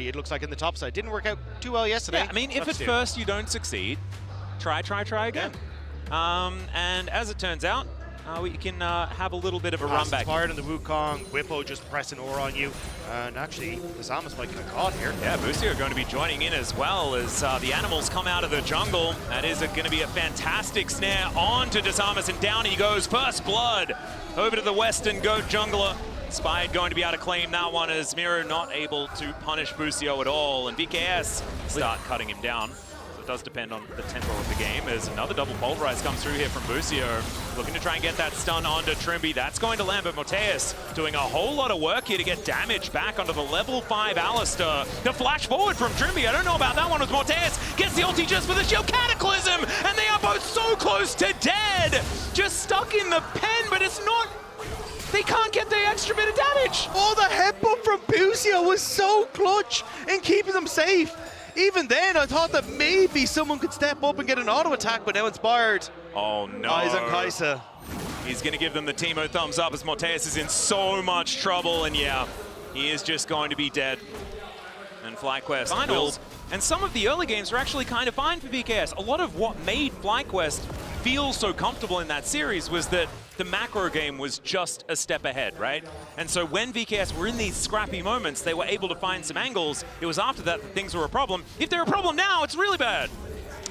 It looks like in the top side. Didn't work out too well yesterday. Yeah, I mean, if at first you don't succeed, try again. Yeah. And as it turns out, we can have a little bit of a run back. Fired on the Wukong, Whippo just pressing ore on you. And actually, the Zamas might get caught here. Yeah, Busio going to be joining in as well as the animals come out of the jungle. That is going to be a fantastic snare onto Desamas, and down he goes. First blood over to the Western Goat Jungler. Spide going to be able to claim that one as Miro not able to punish Busio at all, and VKS start cutting him down. So it does depend on the tempo of the game as another double pulverize comes through here from Busio. Looking to try and get that stun onto Trimby. That's going to land, but Morteus doing a whole lot of work here to get damage back onto the level 5 Alistair. The flash forward from Trimby, I don't know about that one, with Morteus. Gets the ulti just for the shield. Cataclysm! And they are both so close to dead! Just stuck in the pen, but it's not... They can't get the extra bit of damage. Oh, the headbutt from Busio was so clutch in keeping them safe. Even then, I thought that maybe someone could step up and get an auto attack, but now Inspired. Oh no. Eyes on Kaisa. He's going to give them the Teemo thumbs up as Morteus is in so much trouble, and yeah, he is just going to be dead. And FlyQuest finals. And some of the early games were actually kind of fine for VKS. A lot of what made FlyQuest feel so comfortable in that series was that the macro game was just a step ahead, right? And so when VKS were in these scrappy moments, they were able to find some angles. It was after that things were a problem. If they're a problem now, it's really bad.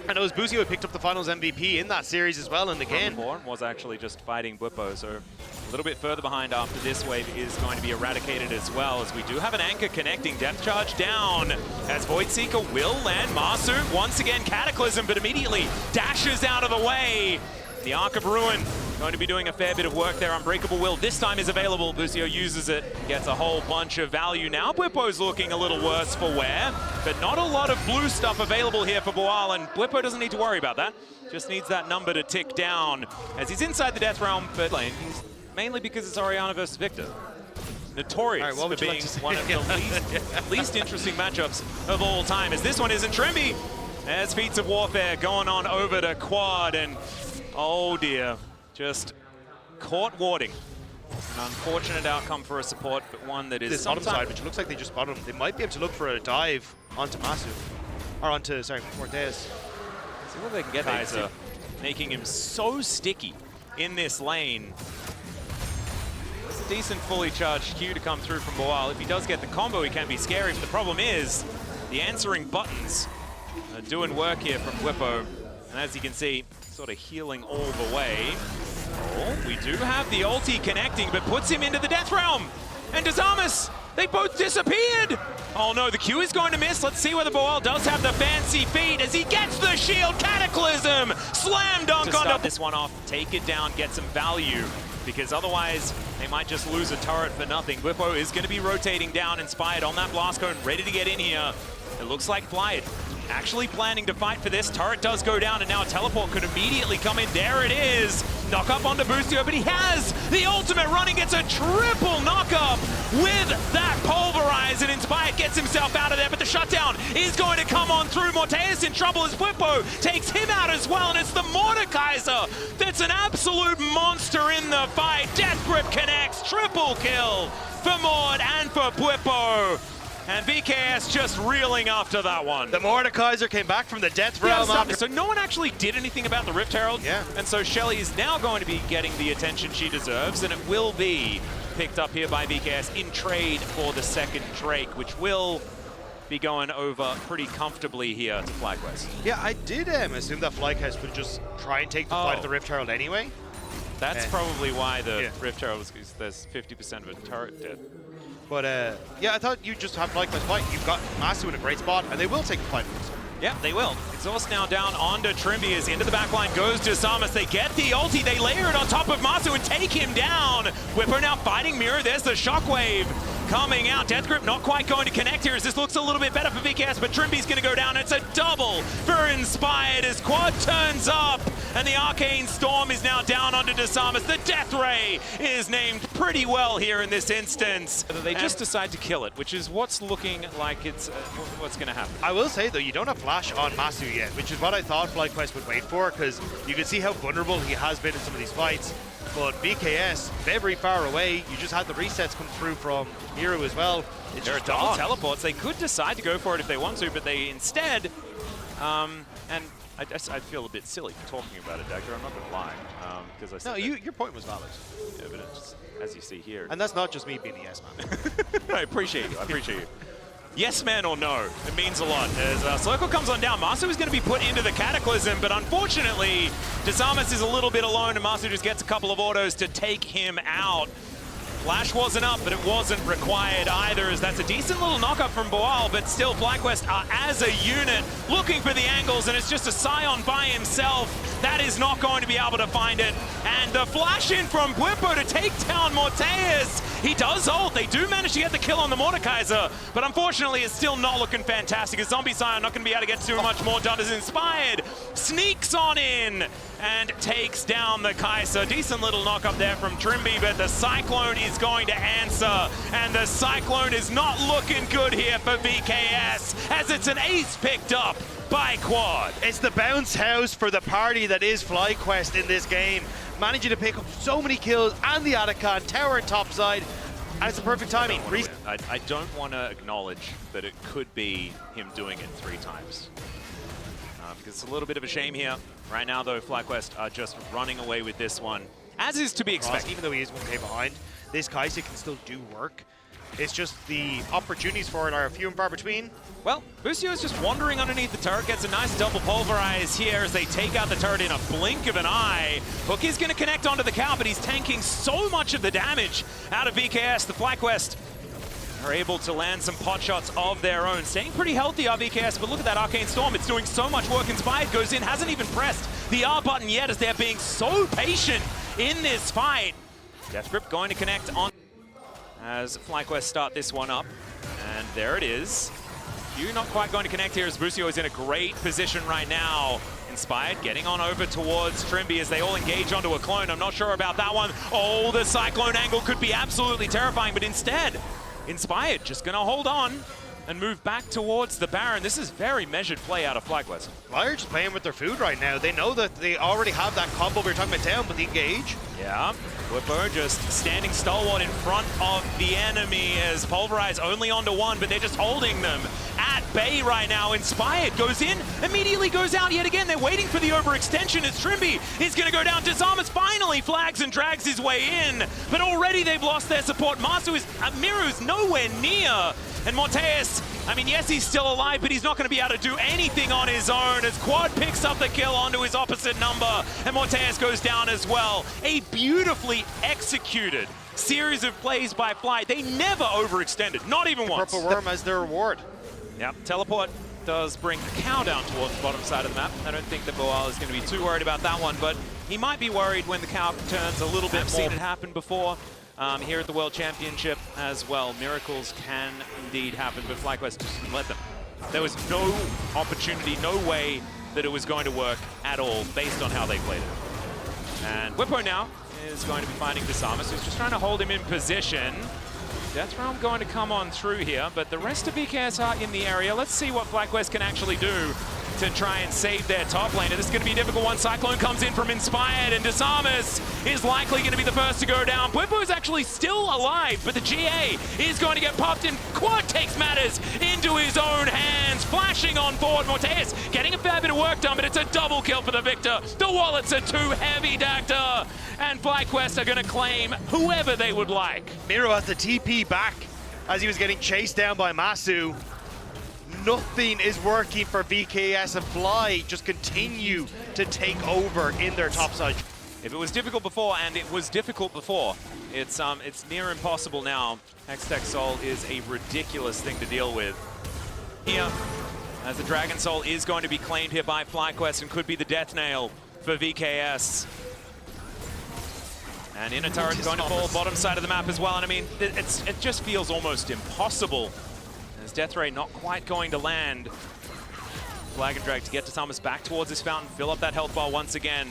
And it was Busio who picked up the finals MVP in that series as well, and again was actually just fighting Whippo, so a little bit further behind after this wave is going to be eradicated as well, as we do have an anchor connecting. Depth charge down as Voidseeker will land. Masu once again Cataclysm, but immediately dashes out of the way. The Arc of Ruin going to be doing a fair bit of work there. Unbreakable Will this time is available. Busio uses it, gets a whole bunch of value now. Whippo's looking a little worse for wear, but not a lot of blue stuff available here for Boal, and Whippo doesn't need to worry about that. Just needs that number to tick down as he's inside the Death Realm third lane. He's mainly because it's Orianna versus Victor. Notorious for being one of the least interesting matchups of all time, as this one isn't. Trimby, as Feats of Warfare going on over to Quad, and oh dear, just caught warding. An unfortunate outcome for a support, but one that is this bottom side, which looks like they just bottom. They might be able to look for a dive onto Masu, or onto, sorry, Morteus. See what they can get. Kaiser making him so sticky in this lane. It's a decent fully charged Q to come through from Boal. If he does get the combo, he can be scary, but the problem is the answering buttons are doing work here from Whippo. And as you can see, sort of healing all the way. Oh, we do have the ulti connecting, but puts him into the Death Realm. And Desamas, they both disappeared. Oh no, the Q is going to miss. Let's see whether Boal does have the fancy feet as he gets the shield. Cataclysm, slam dunk on this one off, take it down, get some value, because otherwise they might just lose a turret for nothing. Whippo is going to be rotating down, Inspired on that blast cone, ready to get in here. It looks like Flight actually planning to fight for this. Turret does go down, and now a teleport could immediately come in. There it is. Knock up onto Busio, but he has the ultimate running. Gets a triple knock up with that pulverize, and Inspired gets himself out of there, but the shutdown is going to come on through. Morteus in trouble as Whippo takes him out as well, and it's the Mordekaiser that's an absolute monster in the fight. Death Grip connects, triple kill for Mord and for Whippo. And VKS just reeling after that one. The Mordekaiser came back from the Death Realm after. So no one actually did anything about the Rift Herald. Yeah. And so Shelly is now going to be getting the attention she deserves, and it will be picked up here by VKS in trade for the second Drake, which will be going over pretty comfortably here to FlyQuest. Yeah, I did assume that FlyQuest would just try and take the fight of the Rift Herald anyway. That's probably why the Rift Herald is, there's 50% of a turret dead. But yeah, I thought you'd just have FlyQuest fight. You've got Masu in a great spot, and they will take the fight. Yeah, they will. Exhaust now down onto Trimby as into the backline goes to Samus. They get the ulti, they layer it on top of Masu and take him down. Whippo now fighting Mirror. There's the shockwave coming out. Death Grip not quite going to connect here as this looks a little bit better for VKS, but Trimby's going to go down. It's a double for Inspired as Quad turns up, and the Arcane Storm is now down onto Desamas. The Death Ray is named pretty well here in this instance. They just decide to kill it, which is what's looking like it's what's going to happen. I will say, though, you don't have Flash on Masu yet, which is what I thought FlyQuest would wait for, because you can see how vulnerable he has been in some of these fights. But VKS, very far away. You just had the resets come through from Miru as well. It's There are just double gone. teleports. They could decide to go for it if they want to, but they instead, and I feel a bit silly talking about it, Dagger. I'm not going to lie, because I said No, your point was valid. yeah, but it's, as you see here. And that's not just me being a yes man. I appreciate you. I appreciate you. Yes, man, or no. It means a lot. As Circle comes on down, Masu is going to be put into the Cataclysm, but unfortunately, Desamas is a little bit alone, and Masu just gets a couple of autos to take him out. Flash wasn't up, but it wasn't required either, as that's a decent little knock-up from Boal, but still FlyQuest are, as a unit, looking for the angles, and it's just a Scion by himself. That is not going to be able to find it. And the flash in from Bwimpo to take down Morteus. He does ult. They do manage to get the kill on the Mordekaiser, but unfortunately it's still not looking fantastic. A Zombie Scion not going to be able to get too much more done as Inspired sneaks on in and takes down the Kaiser. Decent little knock up there from Trimby, but the Cyclone is going to answer, and the Cyclone is not looking good here for VKS, as it's an ace picked up by Quad. It's the bounce house for the party that is FlyQuest in this game. Managing to pick up so many kills and the Atacon, tower and topside, and it's the perfect timing. I don't want to acknowledge that it could be him doing it 3 times. Because it's a little bit of a shame here. Right now, though, FlyQuest are just running away with this one, as is to be expected. Even though he is 1k behind, this Kai'Sa can still do work. It's just the opportunities for it are few and far between. Well, Busio is just wandering underneath the turret, gets a nice double pulverize here as they take out the turret in a blink of an eye. Hook is going to connect onto the cow, but he's tanking so much of the damage out of VKS. The FlyQuest are able to land some pot shots of their own. Staying pretty healthy are VKS, but look at that Arcane Storm. It's doing so much work. Inspired goes in, hasn't even pressed the R button yet as they're being so patient in this fight. Death Grip going to connect on as FlyQuest start this one up. And there it is. Q not quite going to connect here as Busio is in a great position right now. Inspired getting on over towards Trimby as they all engage onto a clone. I'm not sure about that one. Oh, the Cyclone angle could be absolutely terrifying, but instead, Inspired just going to hold on and move back towards the Baron. This is very measured play out of FlyQuest. Flyers just playing with their food right now. They know that they already have that combo we were talking about down, but the engage. Yeah, Whippo just standing stalwart in front of the enemy as Pulverize only onto one, but they're just holding them at bay right now. Inspired goes in, immediately goes out yet again. They're waiting for the overextension as Trimby is going to go down. Desamas finally flags and drags his way in, but already they've lost their support. Miru's nowhere near. And Morteus, I mean, yes, he's still alive, but he's not going to be able to do anything on his own as Quad picks up the kill onto his opposite number, and Morteus goes down as well. A beautifully executed series of plays by Fly. They never overextended, not even once. Purple Worm as their reward. Yep, teleport does bring the cow down towards the bottom side of the map. I don't think that Boal is going to be too worried about that one, but he might be worried when the cow turns a little bit more. I've seen it happen before. Here at the World Championship as well. Miracles can indeed happen, but FlyQuest just didn't let them. There was no opportunity, no way that it was going to work at all based on how they played it. And Whippo now is going to be finding Desamas, who's just trying to hold him in position. Death Realm going to come on through here, but the rest of VKS are in the area. Let's see what FlyQuest can actually do to try and save their top laner. This is going to be a difficult one. Cyclone comes in from Inspired, and Desamas is likely going to be the first to go down. Bwimpo is actually still alive, but the GA is going to get popped, and Quad takes matters into his own hands. Flashing on board, Morteus getting a fair bit of work done, but it's a double kill for the victor. The wallets are too heavy, Dacta, and FlyQuest are going to claim whoever they would like. Miru has the TP back as he was getting chased down by Masu. Nothing is working for VKS, and Fly just continue to take over in their topside. If it was difficult before, and it was difficult before, it's near impossible now. Hextech Soul is a ridiculous thing to deal with. Here, as the Dragon Soul is going to be claimed here by FlyQuest and could be the death nail for VKS. And inner turret's going to fall bottom side of the map as well, and I mean, it just feels almost impossible. As Death Ray not quite going to land. Flag and drag to get Desamas back towards this fountain, fill up that health bar once again.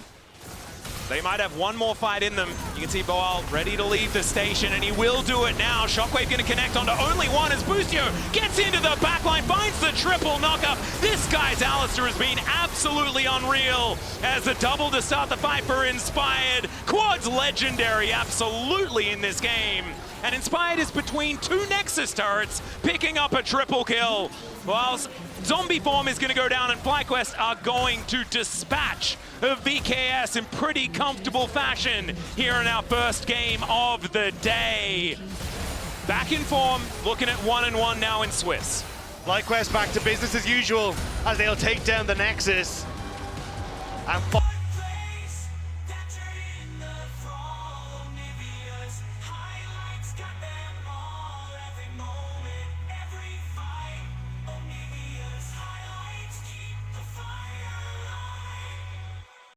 They might have one more fight in them. You can see Boal ready to leave the station, and he will do it now. Shockwave going to connect onto only one as Busio gets into the backline, finds the triple knockup. This guy's Alistair has been absolutely unreal as a double to start the fight for Inspired. Quad's legendary absolutely in this game. And Inspired is between two Nexus turrets, picking up a triple kill. Whilst Zombie Form is going to go down and FlyQuest are going to dispatch of VKS in pretty comfortable fashion here in our first game of the day. Back in form, looking at 1-1 now in Swiss. FlyQuest back to business as usual as they'll take down the Nexus. And